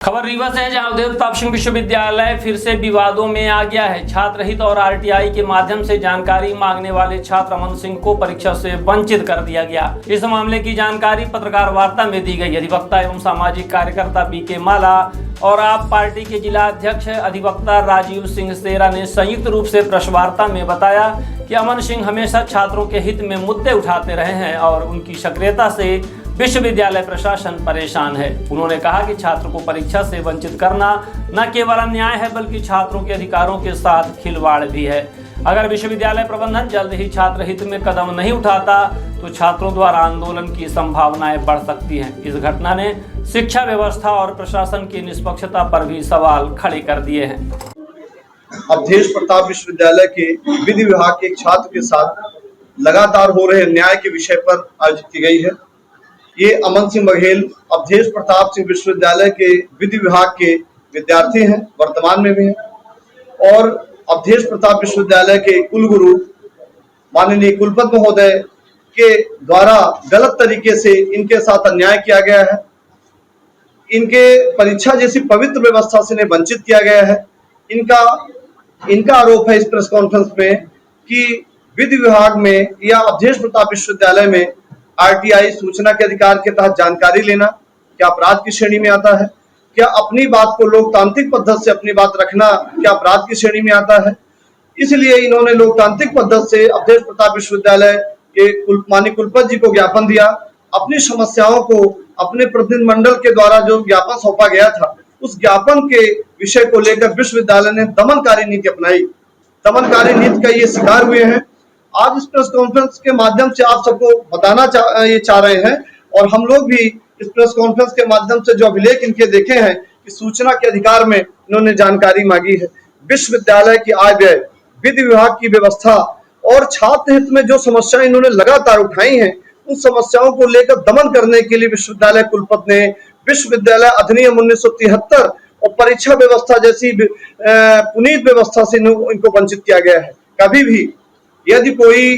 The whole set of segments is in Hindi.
खबर रीवा से है, जहां उदय प्रताप सिंह विश्वविद्यालय फिर से विवादों में आ गया है। छात्र हित और आरटीआई के माध्यम से जानकारी मांगने वाले छात्र अमन सिंह को परीक्षा से वंचित कर दिया गया। इस मामले की जानकारी पत्रकार वार्ता में दी गई। अधिवक्ता एवं सामाजिक कार्यकर्ता बीके माला और आप पार्टी के जिला अध्यक्ष अधिवक्ता राजीव सिंह सेरा ने संयुक्त रूप से प्रेस वार्ता में बताया कि अमन सिंह हमेशा छात्रों के हित में मुद्दे उठाते रहे हैं और उनकी सक्रियता से विश्वविद्यालय प्रशासन परेशान है। उन्होंने कहा कि छात्र को परीक्षा से वंचित करना न केवल अन्याय है बल्कि छात्रों के अधिकारों के साथ खिलवाड़ भी है। अगर विश्वविद्यालय प्रबंधन जल्द ही छात्र हित में कदम नहीं उठाता तो छात्रों द्वारा आंदोलन की संभावनाएं बढ़ सकती हैं। इस घटना ने शिक्षा व्यवस्था और प्रशासन की निष्पक्षता पर भी सवाल खड़े कर दिए हैं। अवधेश प्रताप विश्वविद्यालय के विधि विभाग के एक छात्र के साथ लगातार हो रहे अन्याय के विषय पर आयोजित की गई है। ये अमन सिंह बघेल अवधेश प्रताप सिंह विश्वविद्यालय के विधि विभाग के विद्यार्थी हैं, वर्तमान में भी हैं, और अवधेश प्रताप विश्वविद्यालय के कुलगुरु माननीय कुलपति महोदय के द्वारा गलत तरीके से इनके साथ अन्याय किया गया है। इनके परीक्षा जैसी पवित्र व्यवस्था से इन्हें वंचित किया गया है। इनका आरोप है इस प्रेस कॉन्फ्रेंस में कि विधि विभाग में या अवधेश प्रताप विश्वविद्यालय में आरटीआई सूचना के अधिकार के तहत जानकारी लेना क्या अपराध की श्रेणी में आता है? क्या अपनी बात को लोकतांत्रिक पद्धति से अपनी बात रखना क्या अपराध की श्रेणी में आता है? इसलिए इन्होंने लोकतांत्रिक पद्धति से अवधेश प्रताप विश्वविद्यालय के माननीय कुलपति जी को ज्ञापन दिया। अपनी समस्याओं को अपने प्रतिनिधिमंडल के द्वारा जो ज्ञापन सौंपा गया था उस ज्ञापन के विषय को लेकर विश्वविद्यालय ने दमनकारी नीति अपनाई। दमनकारी नीति का ये शिकार हुए हैं। आज इस प्रेस कॉन्फ्रेंस के माध्यम से आप सबको बताना चाह रहे हैं, और हम लोग भी इस प्रेस कॉन्फ्रेंस के माध्यम से जो अभिलेख इनके देखे हैं कि सूचना के अधिकार में इन्होंने जानकारी मांगी है। विश्वविद्यालय की आय व्यय, विधि विभाग की व्यवस्था और छात्र हित में जो समस्याएं इन्होंने लगातार उठाई हैं उन समस्याओं को लेकर दमन करने के लिए विश्वविद्यालय कुलपति ने विश्वविद्यालय अधिनियम 1973 और परीक्षा व्यवस्था जैसी पुनीत व्यवस्था से इनको वंचित किया गया है। कभी भी यदि कोई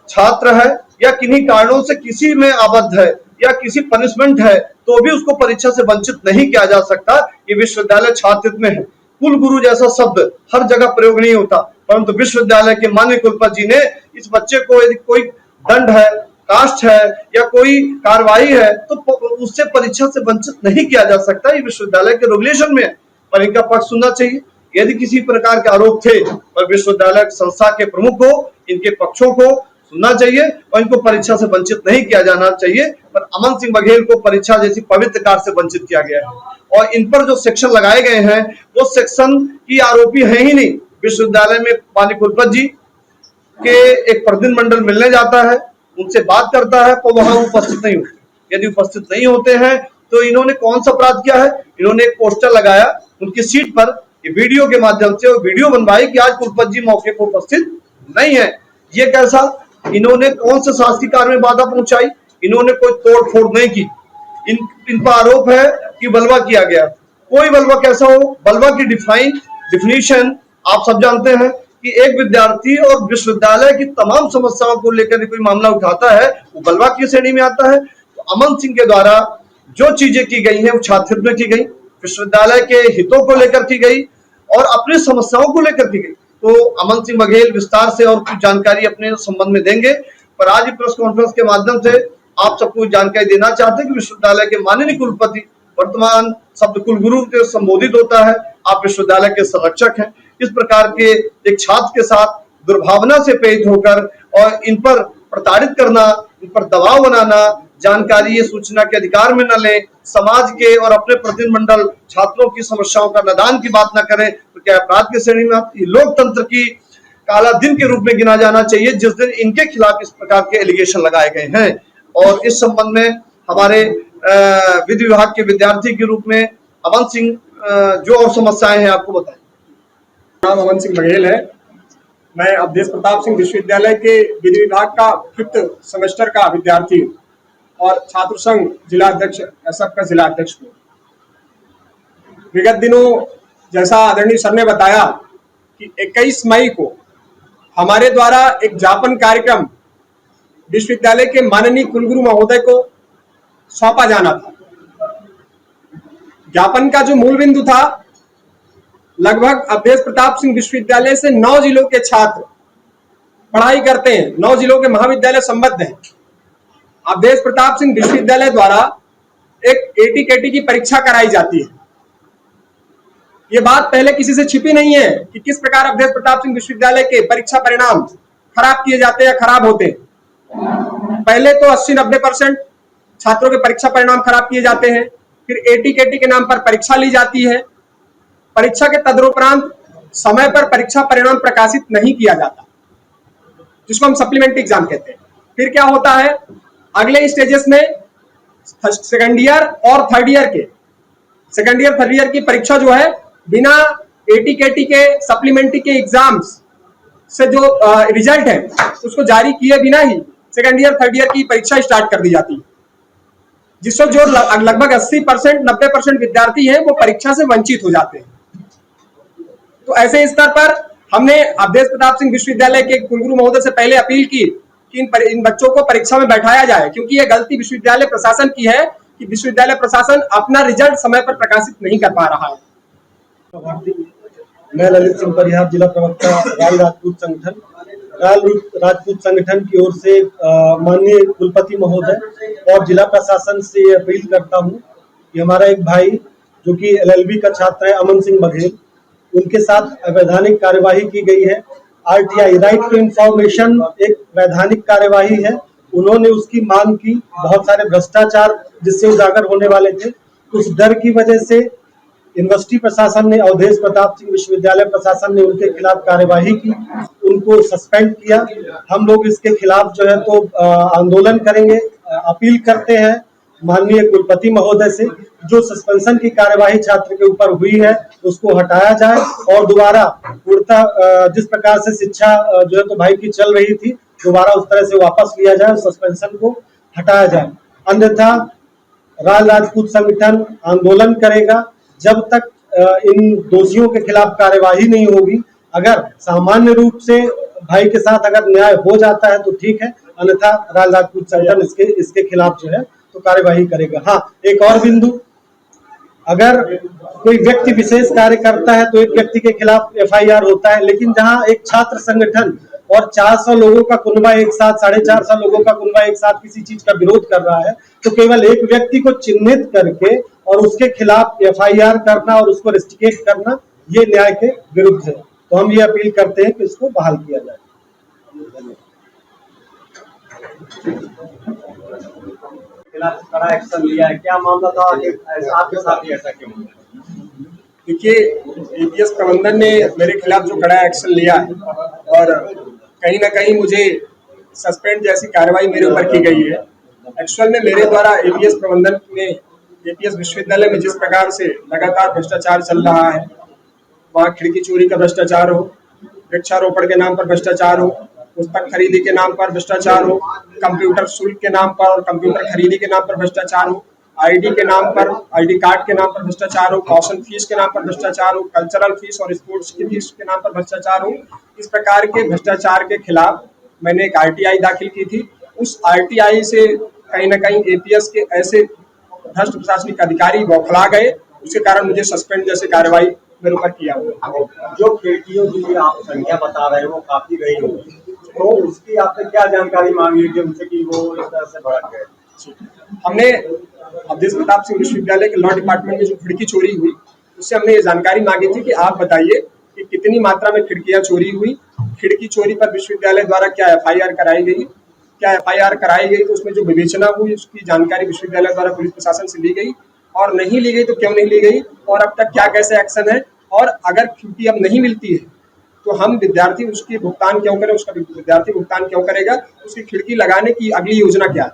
छात्र है या किन्हीं कारणों से किसी में आबद्ध है या किसी पनिशमेंट है तो भी उसको परीक्षा से वंचित नहीं किया जा सकता। ये विश्वविद्यालय छात्र हित में है। कुलगुरु जैसा शब्द हर जगह प्रयोग नहीं होता, परंतु विश्वविद्यालय के माननीय कुलपति जी ने इस बच्चे को यदि कोई दंड है, कास्ट है या कोई कार्रवाई है तो उससे परीक्षा से वंचित नहीं किया जा सकता। ये विश्वविद्यालय के रेगुलेशन में है, पर इनका पक्ष सुनना चाहिए। यदि किसी प्रकार के आरोप थे पर विश्वविद्यालय संस्था के प्रमुख को इनके पक्षों को सुनना चाहिए और इनको परीक्षा से वंचित नहीं किया जाना चाहिए। पर अमन सिंह बघेल को परीक्षा जैसी पवित्र कार्य से वंचित किया गया है और इन पर जो सेक्शन लगाए गए हैं वो सेक्शन की आरोपी है ही नहीं। विश्वविद्यालय में माननीय कुलपति जी के एक प्रतिनिधिमंडल मिलने जाता है, उनसे बात करता है तो वहां उपस्थित नहीं होते। यदि उपस्थित नहीं होते हैं तो इन्होंने कौन सा अपराध किया है? इन्होंने एक पोस्टर लगाया उनकी सीट पर, वीडियो के माध्यम से वीडियो बनवाई कि आज कुलपति जी मौके पर उपस्थित नहीं है। ये कैसा? इन्होंने कौन से शासकीय कार्य में बाधा पहुंचाई? इन्होंने कोई तोड़ फोड़ नहीं की। इन पर आरोप है कि बलवा किया गया। कोई बलवा कैसा हो? बलवा की डिफिनीशन आप सब जानते हैं कि एक विद्यार्थी और विश्वविद्यालय की तमाम समस्याओं को लेकर कोई मामला उठाता है वो बलवा की श्रेणी में आता है। तो अमन सिंह के द्वारा जो चीजें की गई हैं वो छात्र हित में की गई, विश्वविद्यालय के हितों को लेकर की गई और अपनी समस्याओं को लेकर की गई। तो अमन सिंह बघेल विस्तार से और कुछ जानकारी अपने संबंध में देंगे, पर आज प्रेस कॉन्फ्रेंस के माध्यम से आप सबको जानकारी देना चाहते हैं कि विश्वविद्यालय के माननीय कुलपति, वर्तमान शब्द कुलगुरु के संबोधित होता है, आप विश्वविद्यालय के संरक्षक हैं। इस प्रकार के एक छात्र के साथ दुर्भावना से प्रेरित होकर और इन पर प्रताड़ित करना, इन पर दबाव बनाना, जानकारी ये सूचना के अधिकार में न लें, समाज के और अपने प्रतिनिधिमंडल छात्रों की समस्याओं का निदान की बात न करें तो क्या अपराध की श्रेणी में आती है? लोकतंत्र की काला दिन के रूप में गिना जाना चाहिए जिस दिन इनके खिलाफ इस प्रकार के एलिगेशन लगाए गए हैं। और इस संबंध में हमारे विधि विभाग के विद्यार्थी के रूप में अमन सिंह जो और समस्याएं हैं आपको बताएं। नाम अमन सिंह बघेल है। मैं अवधेश प्रताप सिंह विश्वविद्यालय के विधि विभाग का 5th सेमेस्टर का विद्यार्थी हूँ और छात्र संघ जिला अध्यक्ष एसएफ का जिला अध्यक्ष हूँ। विगत दिनों जैसा आदरणीय सर ने बताया कि 21 मई को हमारे द्वारा एक ज्ञापन कार्यक्रम विश्वविद्यालय के माननीय कुलगुरु महोदय को सौंपा जाना था। ज्ञापन का जो मूल बिंदु था, लगभग अवधेश प्रताप सिंह विश्वविद्यालय से 9 जिलों के छात्र पढ़ाई करते हैं, 9 जिलों के महाविद्यालय संबद्ध हैं। अवधेश प्रताप सिंह विश्वविद्यालय द्वारा एक एटी-केटी की परीक्षा कराई जाती है। ये बात पहले किसी से छिपी नहीं है कि किस प्रकार अवधेश प्रताप सिंह विश्वविद्यालय के परीक्षा परिणाम खराब किए जाते हैं या खराब होते हैं। पहले तो 80-90% छात्रों के परीक्षा परिणाम खराब किए जाते हैं, फिर एटी-केटी के नाम पर परीक्षा ली जाती है। परीक्षा के तदुपरांत समय पर परीक्षा परिणाम प्रकाशित नहीं किया जाता, जिसको हम सप्लीमेंट्री एग्जाम कहते हैं। फिर क्या होता है, अगले स्टेजेस में सेकंड ईयर और थर्ड ईयर के सेकंड ईयर थर्ड ईयर की परीक्षा जो है बिना एटी-केटी के सप्लीमेंट्री के एग्जाम्स से जो रिजल्ट है उसको जारी किए बिना ही सेकंड ईयर थर्ड ईयर की परीक्षा स्टार्ट कर दी जाती है, जिससे जो लगभग 80% 90% विद्यार्थी हैं वो परीक्षा से वंचित हो जाते हैं। तो ऐसे स्तर पर हमने अवधेश प्रताप सिंह विश्वविद्यालय के कुलगुरु महोदय से पहले अपील की कि इन बच्चों को परीक्षा में बैठाया जाए, क्योंकि ये गलती विश्वविद्यालय प्रशासन की है कि विश्वविद्यालय प्रशासन अपना रिजल्ट समय पर प्रकाशित नहीं कर पा रहा है। मैं ललित सिंह परिहार, जिला प्रवक्ता राल राजपूत संगठन की ओर से माननीय कुलपति महोदय और जिला प्रशासन से अपील करता हूं कि हमारा एक भाई जो कि LLB का छात्र है, अमन सिंह बघेल, उनके साथ अवैधानिक कार्यवाही की गई है। RTI, राइट टू इंफॉर्मेशन, एक वैधानिक कार्यवाही है। उन्होंने उसकी मांग की, बहुत सारे भ्रष्टाचार जिससे उजागर होने वाले थे, उस डर की वजह से यूनिवर्सिटी प्रशासन ने, अवधेश प्रताप सिंह विश्वविद्यालय प्रशासन ने उनके खिलाफ कार्यवाही की, उनको सस्पेंड किया। हम लोग इसके खिलाफ जो है तो आंदोलन करेंगे। अपील करते हैं माननीय कुलपति महोदय से, जो सस्पेंशन की कार्यवाही छात्र के ऊपर हुई है उसको हटाया जाए और दोबारा पूर्णतः जिस प्रकार से शिक्षा जो है तो भाई की चल रही थी, दोबारा उस तरह से वापस लिया जाए, सस्पेंशन को हटाया जाए। अन्यथा राल राजपूत संगठन आंदोलन करेगा जब तक इन दोषियों के खिलाफ कार्यवाही नहीं होगी। अगर सामान्य रूप से भाई के साथ अगर न्याय हो जाता है तो ठीक है, अन्यथा राल राजपूत संगठन इसके खिलाफ जो है तो कार्यवाही करेगा। हाँ, एक और बिंदु, अगर कोई व्यक्ति विशेष कार्य करता है तो एक व्यक्ति के खिलाफ FIR होता है, लेकिन जहां एक छात्र संगठन और 400 लोगों का कुनबा एक साथ, 450 लोगों का कुनबा एक साथ किसी चीज का विरोध कर रहा है, तो केवल एक व्यक्ति को चिन्हित करके और उसके खिलाफ FIR करना और उसको रेस्ट्रिकेट करना, ये न्याय के विरुद्ध है। तो हम ये अपील करते हैं कि इसको बहाल किया जाए। खिलाफ कड़ा एक्शन लिया है, क्या मामला था कि आपके साथ ही ऐसा क्यों? देखिए, APS प्रबंधन ने मेरे खिलाफ जो कड़ा एक्शन लिया है और कहीं ना कहीं मुझे सस्पेंड जैसी कार्रवाई मेरे ऊपर की गई है। एक्चुअल में मेरे द्वारा APS प्रबंधन में, APS विश्वविद्यालय में जिस प्रकार से लगातार भ्रष्टाचार चल रहा है, वहाँ खिड़की चोरी का भ्रष्टाचार हो, वृक्षारोपण के नाम पर भ्रष्टाचार हो, पुस्तक खरीदी के नाम पर भ्रष्टाचार हो, कंप्यूटर शुल्क के नाम पर और कंप्यूटर खरीदी के नाम पर भ्रष्टाचार हो, ID के नाम पर, ID कार्ड के नाम पर भ्रष्टाचार हो, कॉशन फीस के नाम पर भ्रष्टाचार हो, कल्चरल फीस और स्पोर्ट्स की फीस के नाम पर भ्रष्टाचार हो, इस प्रकार के भ्रष्टाचार के खिलाफ मैंने एक RTI दाखिल की थी। उस RTI से कहीं ना कहीं APS के ऐसे भ्रष्ट प्रशासनिक अधिकारी बौखला गए, उसके कारण मुझे सस्पेंड जैसे कार्रवाई मेरे ऊपर किया हुआ। जो खिड़कियों की आप संख्या बता रहे हो वो काफी गई होगी, तो उसकी आपने क्या जानकारी मांगी है उनसे कि वो इस तरह से भड़क गए? हमने अवधेश प्रताप सिंह विश्वविद्यालय के लॉ डिपार्टमेंट में जो खिड़की चोरी हुई, उससे हमने ये जानकारी मांगी थी कि आप बताइए कि कितनी मात्रा में खिड़कियां चोरी हुई, खिड़की चोरी पर विश्वविद्यालय द्वारा क्या FIR कराई गई, क्या FIR कराई गई तो उसमें जो विवेचना हुई उसकी जानकारी विश्वविद्यालय द्वारा पुलिस प्रशासन से ली गई, और नहीं ली गई तो क्यों नहीं ली गई, और अब तक क्या कैसे एक्शन है, और अगर खिड़की अब नहीं मिलती है तो हम विद्यार्थी उसकी भुगतान क्यों करें, उसका विद्यार्थी भुगतान क्यों करेगा, उसकी खिड़की लगाने की अगली योजना क्या है।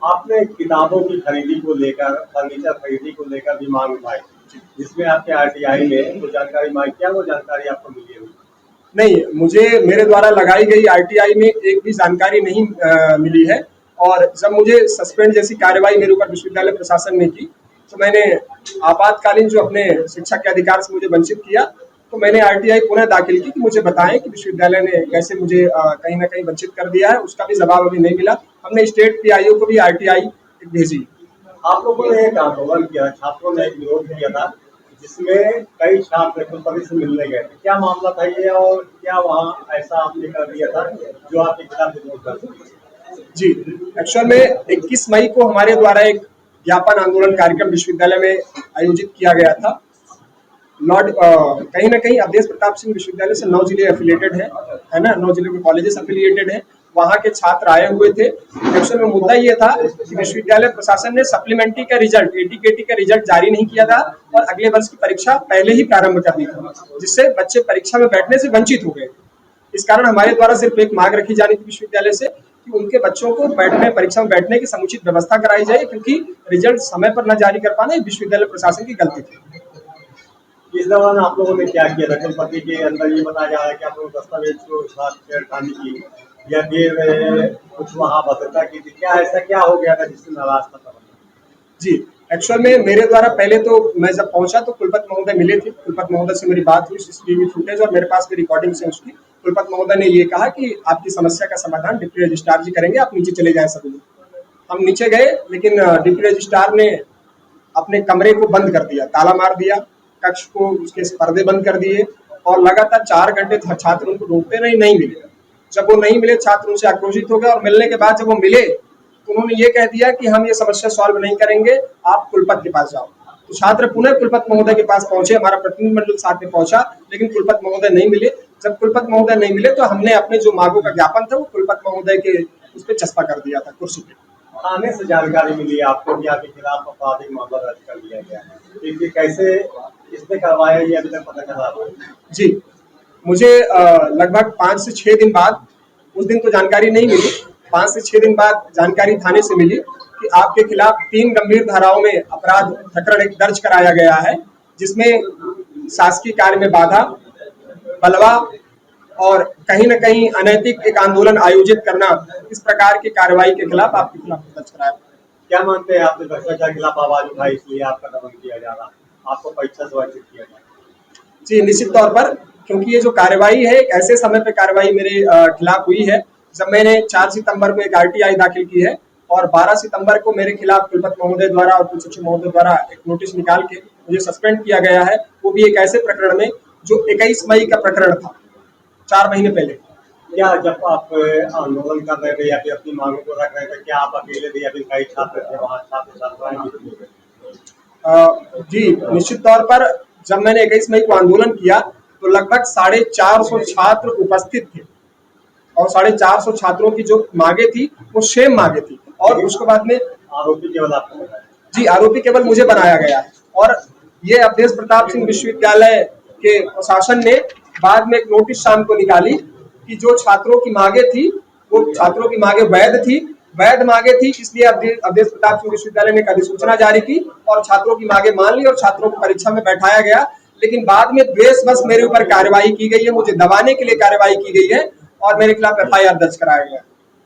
आपने किताबों की खरीदी को लेकर, फर्नीचर खरीदी को लेकर भी मांग उठाई, जिसमें आपके RTI ने वो जानकारी मांगी, क्या वो जानकारी आपको मिली हुई? नहीं, मुझे मेरे द्वारा लगाई गई RTI में एक भी जानकारी नहीं मिली है, और जब मुझे सस्पेंड जैसी कार्रवाई मेरे ऊपर विश्वविद्यालय प्रशासन ने की तो मैंने आपातकालीन जो अपने शिक्षा के अधिकार से मुझे वंचित किया, तो मैंने RTI पुनः दाखिल की कि मुझे बताएं कि विश्वविद्यालय ने कैसे मुझे कहीं ना कहीं वंचित कर दिया है। उसका भी जवाब अभी नहीं मिला। हमने स्टेट PIO को भी RTI भेजी। आप लोगों ने एक आंदोलन किया, छात्रों ने एक विरोध किया था जिसमें कई छात्र कुलपति से मिलने गए थे, क्या मामला था ये और क्या वहाँ ऐसा आपने कर दिया था जो आपके खिलाफ विरोध कर सकते? जी, एक्चुअल में 21 मई को हमारे द्वारा एक ज्ञापन आंदोलन कार्यक्रम विश्वविद्यालय में आयोजित किया गया था। कहीं ना कहीं अवधेश प्रताप सिंह विश्वविद्यालय से 9 जिले एफिलिएटेड है ना, 9 जिले के कॉलेजेस एफिलिएटेड है, वहाँ के छात्र आए हुए थे। एक्चुअल में मुद्दा ये था कि विश्वविद्यालय प्रशासन ने सप्लीमेंट्री का रिजल्ट, एटीकेटी का रिजल्ट जारी नहीं किया था और अगले वर्ष की परीक्षा पहले ही प्रारंभ कर दी थी, जिससे बच्चे परीक्षा में बैठने से वंचित हो गए। इस कारण हमारे द्वारा सिर्फ एक मांग रखी जानी थी विश्वविद्यालय से कि उनके बच्चों को परीक्षा में बैठने की समुचित व्यवस्था कराई जाए, क्योंकि रिजल्ट समय पर न जारी कर पाना विश्वविद्यालय प्रशासन की गलती थी। इस दौरान आप लोगों ने क्या किया था? कुलपति के अंदर ये बताया जा रहा है कि आप लोग दस्तावेज को साथ छेड़खानी की या फिर कुछ वहाँ भद्रता की थी, क्या ऐसा क्या हो गया था जिससे नाराज था? जी, एक्चुअल में मेरे द्वारा पहले तो मैं जब पहुंचा तो कुलपति महोदय मिले थे, कुलपति महोदय से मेरी बात हुई, सीसीटीवी फुटेज और मेरे पास भी रिकॉर्डिंग्स है उसकी। कुलपति महोदय ने ये कहा कि आपकी समस्या का समाधान डिप्टी रजिस्ट्रार जी करेंगे, आप नीचे चले जाएं सभी लोग। हम नीचे गए, लेकिन डिप्टी रजिस्ट्रार ने अपने कमरे को बंद कर दिया, ताला मार दिया, कक्ष को उसके पर्दे बंद कर दिए और लगातार 4 घंटे छात्र उनको ढूंढते नहीं मिले। जब वो नहीं मिले, छात्र उनसे आक्रोशित हो गए और मिलने के बाद जब वो मिले तो उन्होंने ये कह दिया कि हम ये समस्या सॉल्व नहीं करेंगे, आप कुलपति के पास जाओ। तो छात्र पुनः कुलपति महोदय के पास पहुंचे, हमारा प्रतिनिधिमंडल साथ में पहुंचा, लेकिन कुलपति महोदय नहीं मिले। जब कुलपति महोदय नहीं मिले तो हमने अपने जो मांगों का ज्ञापन था वो कुलपति महोदय के उस पर चस्पा कर दिया था कुर्सी पे। थाने से जानकारी मिली आपको कि आपके खिलाफ आपराधिक मामला दर्ज कर लिया गया है, तो कैसे किसने करवाया ये अभी तक पता चला? जी, मुझे लगभग 5 से 6 दिन बाद, उस दिन तो जानकारी नहीं मिली, 5 से 6 दिन बाद जानकारी थाने से मिली कि आपके खिलाफ 3 गंभीर धाराओं में अपराध प्रकरण एक दर्ज कराया गया है, जिसमें शासकीय कार्य में बाधा, बलवा और कहीं न कहीं अनैतिक एक आंदोलन आयोजित करना, इस प्रकार की कार्रवाई के खिलाफ आपके खिलाफ दर्ज कराया। क्या मानते हैं आपने भ्रष्टाचार के खिलाफ आवाज उठाई इसलिए आपका दमन किया जा रहा, आपको परीक्षा से वंचित किया जा रहा? जी, निश्चित तौर पर, क्योंकि ये जो कार्रवाई है एक ऐसे समय पे कार्रवाई मेरे खिलाफ हुई है जब मैंने 4 सितंबर को एक आरटीआई दाखिल की है और 12 सितंबर को मेरे खिलाफ कुलपति महोदय द्वारा और कुल सचिव महोदय द्वारा एक नोटिस निकाल के मुझे सस्पेंड किया गया है, वो भी एक ऐसे प्रकरण में जो 21 मई का प्रकरण था, 4 महीने पहले। क्या जब आप आंदोलन कर रहे थे या फिर अपनी मांगों को रख रहे थे, क्या आप अकेले थे या फिर कई छात्र थे वहाँ, छात्र छात्राएं भी थे? जी, निश्चित तौर पर जब मैंने 21 मई को आंदोलन किया तो लगभग 450 छात्र उपस्थित थे और 450 छात्रों की जो मांगे थी वो सेम मांगे थी। और उसके बाद में आरोपी केवल आपको बनाया? जी, आरोपी केवल मुझे बनाया गया है और ये अवधेश प्रताप सिंह विश्वविद्यालय के प्रशासन ने बाद में एक नोटिस शाम को निकाली कि जो छात्रों की मांगे थी वो छात्रों की मांगे वैध मांगे थी, इसलिए अवधेश प्रताप सिंह विश्वविद्यालय ने एक अधिसूचना जारी की और छात्रों की मांगे मान ली और छात्रों को परीक्षा में बैठाया गया। लेकिन बाद में द्वेषवश मेरे ऊपर कार्रवाई की गई है, मुझे दबाने के लिए कार्रवाई की गई है और मेरे खिलाफ एफआईआर दर्ज कराया गया।